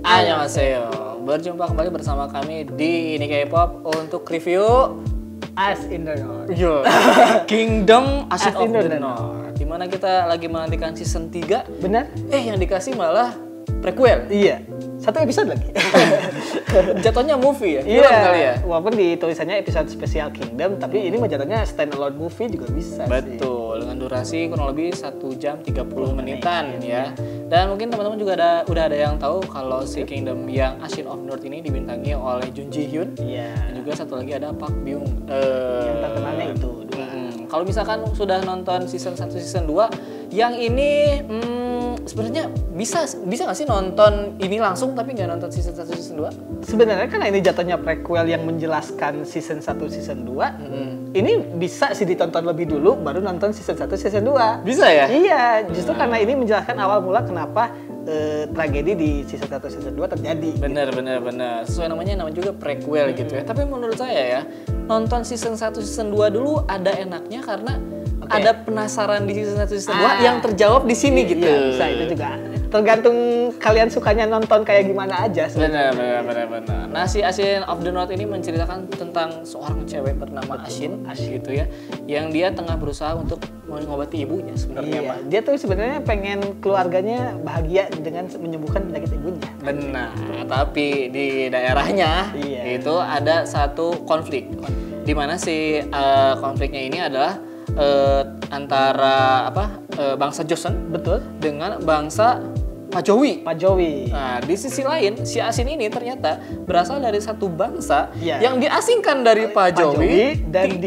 Annyeonghaseyo. Berjumpa kembali bersama kami di Ini K-pop untuk review As in the North. Kingdom As As of in the the North. Dimana kita lagi menantikan season 3. Benar? Yang dikasih malah prequel. Iya. Satu episode lagi. Jatuhnya movie ya? Iya. Kali ya? Walaupun di tulisannya episode spesial Kingdom, tapi ini mah jatuhnya standalone movie juga bisa Betul, dengan durasi kurang lebih 1 jam 30 menitan ya. Dan mungkin teman-teman juga udah ada yang tahu kalau si Kingdom yang As in of North ini dibintangi oleh Jun Ji Hyun. Iya. Dan juga satu lagi ada Park Byung. Yang terkenalnya itu. Kalau misalkan sudah nonton season 1, season 2, yang ini sebenarnya bisa nggak sih nonton ini langsung tapi nggak nonton season 1, season 2? Sebenarnya karena ini jatuhnya prequel yang menjelaskan season 1, season 2, ini bisa sih ditonton lebih dulu baru nonton season 1, season 2. Bisa ya? Iya, justru karena ini menjelaskan awal mula kenapa tragedi di season 1, season 2 terjadi. Bener. Sesuai namanya juga prequel gitu ya. Tapi menurut saya ya, nonton season 1, season 2 dulu ada enaknya karena ada penasaran di season 1, season 2 yang terjawab di sini gitu. Iya, bisa itu juga. Tergantung kalian sukanya nonton kayak gimana aja. Benar. Nah, si As in of the North ini menceritakan tentang seorang cewek bernama Ashin gitu ya, yang dia tengah berusaha untuk mengobati ibunya sebenarnya. Iya, dia tuh sebenarnya pengen keluarganya bahagia dengan menyembuhkan penyakit ibunya. Benar, tapi di daerahnya itu ada satu konflik. Di mana si konfliknya ini adalah antara bangsa Joseon dengan bangsa Pajowi. Nah, di sisi lain si Asin ini ternyata berasal dari satu bangsa yang diasingkan dari Pajowi dan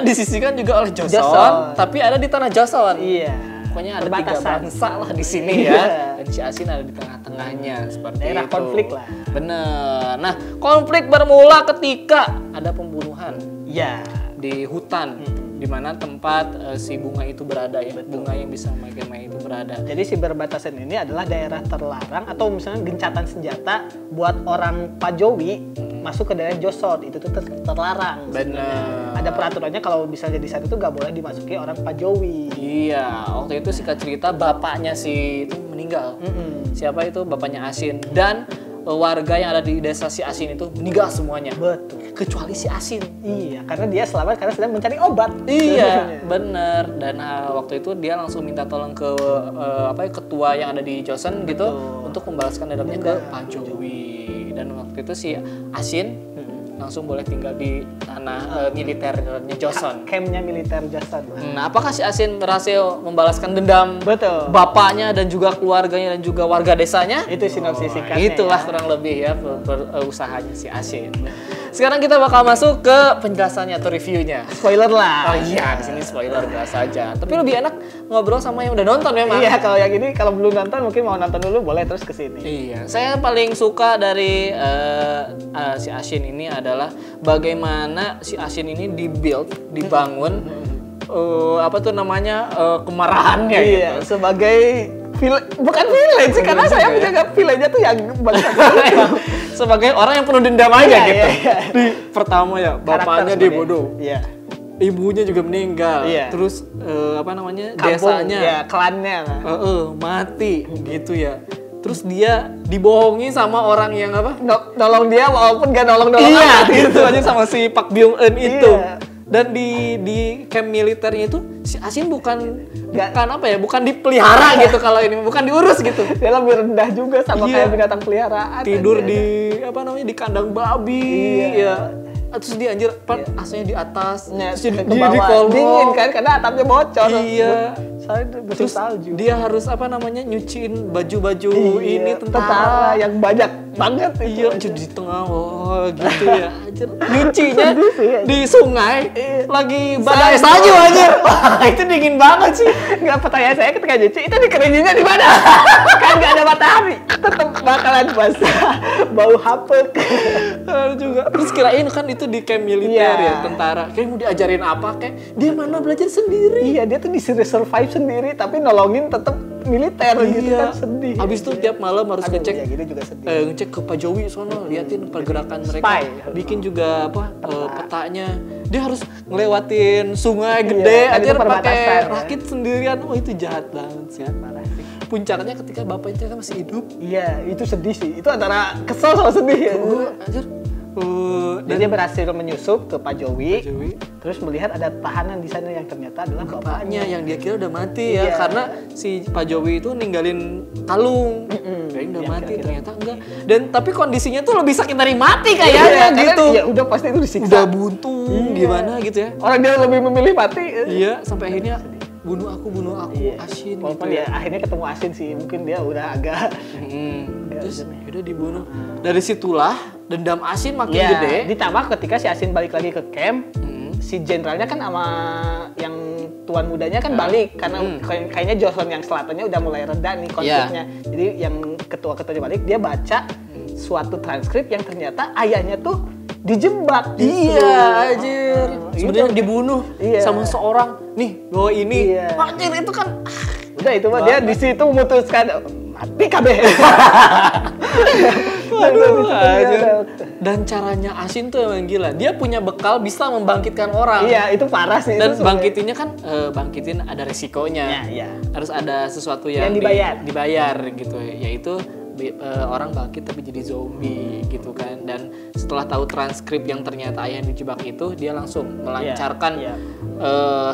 disisihkan juga oleh Joseon, tapi ada di tanah Joseon. Iya. Pokoknya ada 3 bangsa lah di sini ya. Dan si Asin ada di tengah-tengahnya seperti daerah itu. konflik lah. Bener. Nah, konflik bermula ketika ada pembunuhan. Iya. Di hutan, di mana tempat si bunga itu berada ya. Bunga yang bisa memakai itu berada. Jadi si berbatasan ini adalah daerah terlarang atau misalnya gencatan senjata buat orang Pajowi masuk ke daerah Joseon, itu tuh terlarang. Benar. Ada peraturannya kalau misalnya di sana tuh nggak boleh dimasuki orang Pajowi. Iya, waktu itu singkat cerita bapaknya si itu meninggal. Siapa itu? Bapaknya Asin dan warga yang ada di desa si Asin itu meninggal semuanya. Betul. Kecuali si Asin. Iya, karena dia selamat karena sedang mencari obat. Iya, bener. Dan waktu itu dia langsung minta tolong ke ketua yang ada di Joseon gitu untuk membalaskan dendamnya ke Pajowi. Dan waktu itu si Asin langsung boleh tinggal di tanah militernya Joseon. Campnya militer Joseon. Nah, apakah si Asin berhasil membalaskan dendam bapaknya dan juga keluarganya dan juga warga desanya? Itu sinopsis singkatnya. Itulah kurang lebih ya usahanya si Asin. Sekarang kita bakal masuk ke penjelasannya atau reviewnya. Spoiler lah. Oh iya, di sini spoiler biasa aja. Tapi lebih enak ngobrol sama yang udah nonton memang. Iya, kalau yang ini kalau belum nonton mungkin mau nonton dulu boleh terus ke sini. Iya, saya paling suka dari si Asin ini adalah bagaimana si Asin ini dibangun kemarahannya gitu. Sebagai bukan villain sih, karena saya menjaga villainnya tuh yang sebagai orang yang penuh dendam aja gitu. Di pertama ya, bapaknya dibunuh. Iya. Ibunya juga meninggal. Terus desanya, klannya mati gitu ya. Terus dia dibohongi sama orang yang nolong dia walaupun gak nolong gitu aja sama si Park Byung Eun itu. Dan di camp militernya itu si Asin bukan dipelihara gitu, kalau ini bukan diurus gitu. Dia lebih rendah juga sama kayak binatang peliharaan. Tidur di kandang babi terus dia AC-nya di atas, terus di bawah dingin kan karena atapnya bocor. Terus salju. Dia harus nyuciin baju-baju ini tentara yang banyak banget. Di tengah gitu ya. Nyucinya di sungai lagi badai salju anjir. Wah, itu dingin banget sih. Enggak, pertanyaan saya ketika nyuci itu dikeringinnya di mana? Kan enggak ada matahari. Tetap bakalan basah, bau hapek. Juga. Terus kirain kan itu di camp militer ya, tentara. Kayak mau diajarin apa dia mana belajar sendiri. Iya, dia tuh disuruh survive sendiri tapi nolongin tetap militer gitu kan, sedih. Abis itu tiap malam harus ngecek gitu juga sedih. Ngecek ke Pajowi sono, liatin pergerakan mereka. Spy. Bikin juga petanya. Dia harus ngelewatin sungai gede, aja pakai rakit sendirian. Oh, itu jahat banget sih. puncaknya ketika bapaknya ternyata masih hidup. Iya, itu sedih sih. Itu antara kesel sama sedih ya. Anjir. Dan dia berhasil menyusup ke Pak Jowi, Pak Jowi. terus melihat ada tahanan di sana yang ternyata adalah bapaknya. Yang dia kira udah mati ya, Iya. karena si Pak Jowi itu ninggalin kalung. Kayaknya udah Iya, mati, kira-kira. ternyata enggak. Dan tapi kondisinya tuh lebih sakit dari mati Iya, kayaknya karena gitu. Ya udah pasti itu disiksa. Udah buntu Iya. gimana gitu ya. Orang dia lebih memilih mati. Iya, sampai akhirnya bunuh aku, Iya. Asin Walaupun gitu dia akhirnya ketemu Asin sih, mungkin dia udah agak. Terus udah dibunuh. Dari situlah dendam Asin makin Iya, gede. ditambah ketika si Asin balik lagi ke camp, si jenderalnya kan sama yang tuan mudanya kan balik karena kayaknya Joseon yang selatannya udah mulai reda nih konfliknya. Jadi yang ketua-ketuanya balik, dia baca suatu transkrip yang ternyata ayahnya tuh dijebak. Iya, anjir. Sebenarnya dibunuh Iya. sama seorang nih bawa ini. Iya. Anjir itu kan Udah itu mah dia di situ memutuskan mati kabeh. Waduh, aja. Dan caranya Asin tuh emang gila. Dia punya bekal bisa membangkitkan orang. Iya, itu parah sih. Dan itu sebenarnya. bangkitinnya kan bangkitin ada resikonya. Iya. Harus ada sesuatu yang dibayar gitu, yaitu orang bangkit tapi jadi zombie gitu kan. Dan setelah tahu transkrip yang ternyata ayah yang dijebak itu, dia langsung melancarkan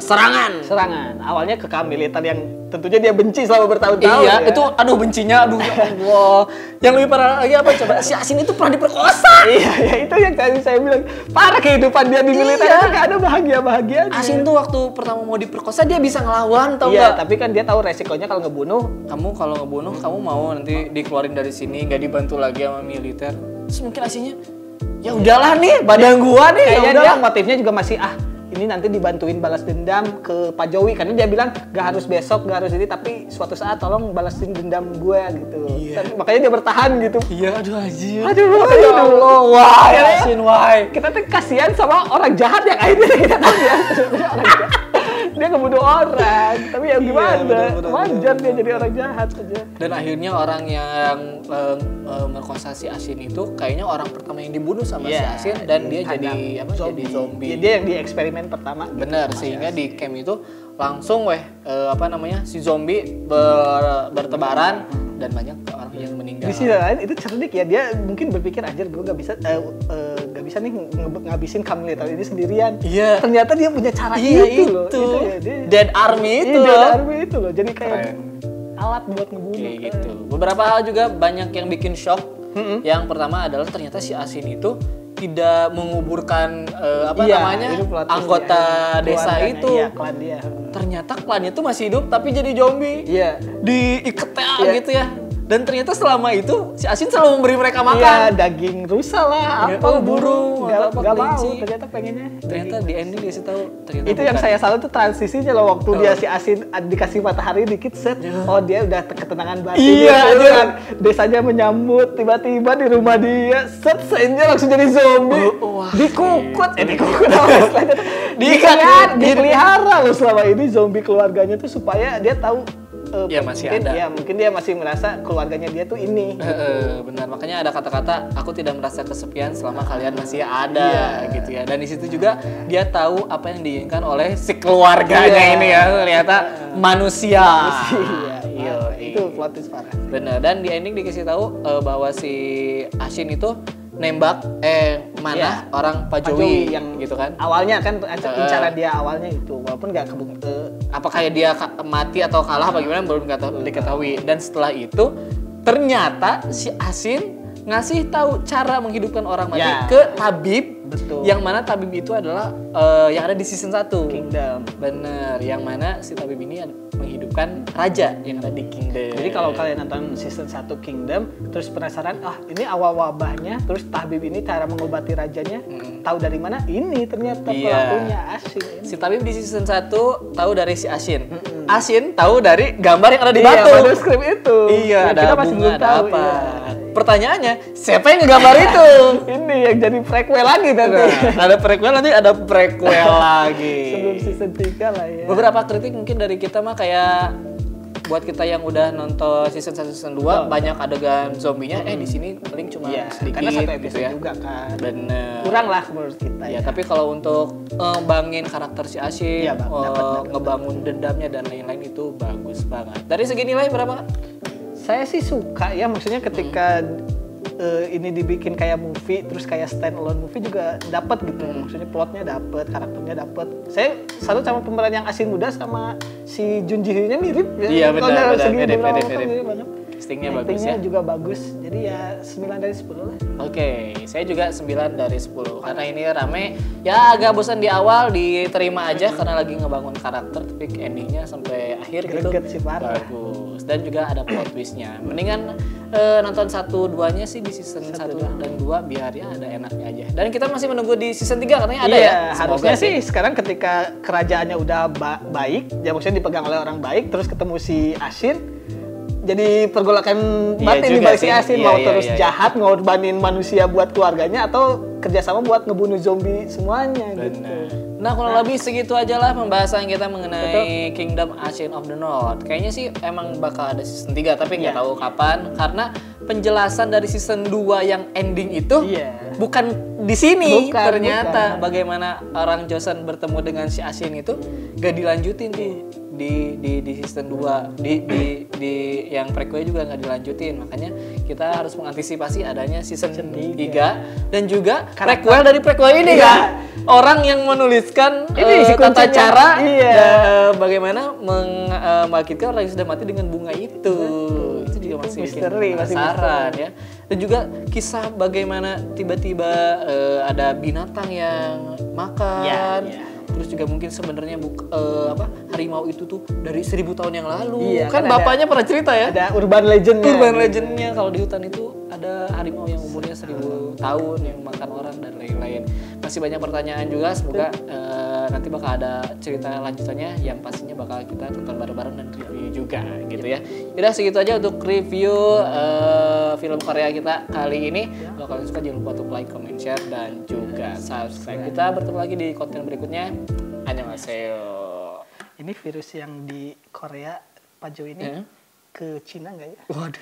serangan. Awalnya ke kaum militer yang tentunya dia benci selama bertahun-tahun. Iya, ya. itu aduh bencinya, aduh ya Allah. Yang lebih parah lagi apa coba? Si Asin itu pernah diperkosa. Iya, itu yang tadi saya bilang. Parah kehidupan dia di militer itu gak ada bahagia-bahagianya. Asin tuh waktu pertama mau diperkosa dia bisa ngelawan tau Iya, nggak? tapi kan dia tahu resikonya kalau ngebunuh. Kamu kalau ngebunuh kamu mau nanti dikeluarin dari sini, nggak dibantu lagi sama militer. Terus mungkin Asinnya ya udahlah nih badan gua nih, ya Kayaknya udahlah. dia motifnya juga masih ini nanti dibantuin balas dendam ke Pak Jowi, karena dia bilang gak harus besok, gak harus ini, tapi suatu saat tolong balasin dendam gue gitu. Iya. Makanya dia bertahan gitu. Iya, aduh anjir. Aduh, ya Allah, wah, Ya, Asin, why? Kita tuh kasihan sama orang jahat yang akhirnya kita tahu ya. Orang jahat. Dia ngebunuh orang, tapi ya gimana? bener. Wajar dia jadi orang jahat aja. Dan akhirnya orang yang merkosa si Asin itu kayaknya orang pertama yang dibunuh sama si Asin, dan dia jadi apa? Jadi zombie. Ya, dia yang di eksperimen pertama. Bener, sehingga di camp itu langsung si zombie bertebaran dan banyak orang yang meninggal. Di sisi lain itu cerdik ya, dia mungkin berpikir anjir gue gak bisa nih ngabisin kaum militer ini sendirian. Iya. Ternyata dia punya cara Iya, itu loh. itu. Ya, dia, Dead Army itu Iya, loh. Dead Army itu loh. Jadi kayak Keren. alat buat ngebunuh. Kayak gitu. Beberapa hal juga banyak yang bikin shock. Yang pertama adalah ternyata si Asin itu tidak menguburkan Itu plot twist anggota dia, desa keluarganya. itu. Iya, klan dia. Ternyata klannya tuh masih hidup tapi jadi zombie. Iya. Diikat Iya. gitu ya. Dan ternyata selama itu si Asin selalu memberi mereka Iya, makan. daging rusa lah, Ya, apa burung, Gak apa, mau, kelinci. ternyata pengennya. Ternyata di ending dikasih tahu ternyata Itu yang bukan. saya salut tuh transisinya loh, waktu dia si Asin dikasih matahari dikit set, oh dia udah ketenangan batin. Iya, Dia iya. kan desanya menyambut, tiba-tiba di rumah dia set senja langsung jadi zombie. Wah. Dikukut apa istilahnya tuh? Diikat, dipelihara loh selama ini zombie keluarganya tuh supaya dia tahu Ya, masih mungkin, ada. Ya mungkin dia masih merasa keluarganya dia tuh ini. Benar, makanya ada kata-kata aku tidak merasa kesepian selama kalian masih ada gitu ya. Dan di situ juga dia tahu apa yang diinginkan oleh si keluarganya ini ya, ternyata manusia. Iya, itu plot twist parah. Benar, dan di ending dikasih tahu bahwa si Asin itu nembak mana orang Pak Jowi yang gitu kan. Awalnya kan incaran dia awalnya itu, walaupun nggak Apakah dia mati atau kalah bagaimana belum diketahui. Dan setelah itu ternyata si Asin ngasih tahu cara menghidupkan orang mati ke tabib. Betul. Yang mana tabib itu adalah yang ada di season 1 Kingdom. Bener, yang mana si tabib ini menghidupkan raja yang ada di Kingdom. Jadi kalau kalian nonton season 1 Kingdom terus penasaran, ini awal wabahnya, terus tabib ini cara mengobati rajanya, tahu dari mana? Ini ternyata pelakunya Asin ini. Si tabib di season 1 tahu dari si Asin. Asin tahu dari gambar yang ada di Iya, batu. manuskrip itu. Iya, Yang ada kita masih bunga, belum ada tahu. apa. Iya. Pertanyaannya, siapa yang ngegambar itu? Ini yang jadi prequel lagi nanti. Ada prequel, nanti ada prequel lagi. Sebelum season 3 lah ya. Beberapa kritik mungkin dari kita mah kayak buat kita yang udah nonton season 1 season 2 banyak adegan zombinya di sini paling cuma sedikit karena satu episode gitu ya. juga kan. Bener. Kurang lah menurut kita ya. Tapi kalau untuk ngembangin karakter si Ashin, ngebangun dendamnya dan lain-lain itu bagus banget. Dari segi nilai berapa? Saya sih suka ya, maksudnya ketika ini dibikin kayak movie, terus kayak stand alone movie juga dapat gitu. Maksudnya plotnya dapat, karakternya dapat. Saya salut sama pemeran yang Ashin muda sama si Jun Ji Hyun-nya mirip ya. Iya benar, mirip. Actingnya bagus ya. juga bagus. Jadi ya 9 dari 10 lah. Oke, saya juga 9 dari 10. Karena ini rame, ya agak bosan di awal, diterima aja karena lagi ngebangun karakter, tapi endingnya sampai akhir greget gitu sih, bagus. Dan juga ada plot twistnya. Mendingan nonton 1-2-nya sih di season 1 dan 2 biar ya ada enaknya aja. Dan kita masih menunggu di season 3 katanya ada ya. Harusnya sih sekarang ketika kerajaannya udah baik, ya maksudnya dipegang oleh orang baik, terus ketemu si Ashin, jadi pergolakan batin di balik si Ashin, mau terus jahat, ngorbanin manusia buat keluarganya, atau kerjasama buat ngebunuh zombie semuanya. Bener. Gitu. Nah kalau lebih segitu aja lah pembahasan kita mengenai Kingdom Ashin of the North. Kayaknya sih emang bakal ada season 3 tapi nggak tahu kapan, karena penjelasan dari season 2 yang ending itu bukan di sini. Ternyata bagaimana orang Joseon bertemu dengan si Ashin itu gak dilanjutin tuh di season 2, di yang prequel juga nggak dilanjutin. Makanya kita harus mengantisipasi adanya season 3 dan juga prequel dari prequel ini kan. Orang yang menuliskan tata cara bagaimana membangkitkan orang yang sudah mati dengan bunga itu. Itu juga masih misteri, penasaran ya. Dan juga kisah bagaimana tiba-tiba ada binatang yang makan. Terus juga mungkin sebenarnya harimau itu tuh dari 1000 tahun yang lalu. Kan bapaknya pernah cerita ya. Ada urban legendnya. Kalau di hutan itu ada harimau yang umurnya 1000 tahun yang makan orang dan lain-lain. Masih banyak pertanyaan juga. Semoga nanti bakal ada cerita lanjutannya yang pastinya bakal kita tonton bareng-bareng dan review juga gitu ya. Udah segitu aja untuk review film Korea kita kali ini. Kalau kalian suka jangan lupa untuk like, comment, share dan juga subscribe. Kita bertemu lagi di konten berikutnya. Annyeonghaseyo. Ini virus yang di Korea Pajo ini ke Cina nggak ya? Waduh.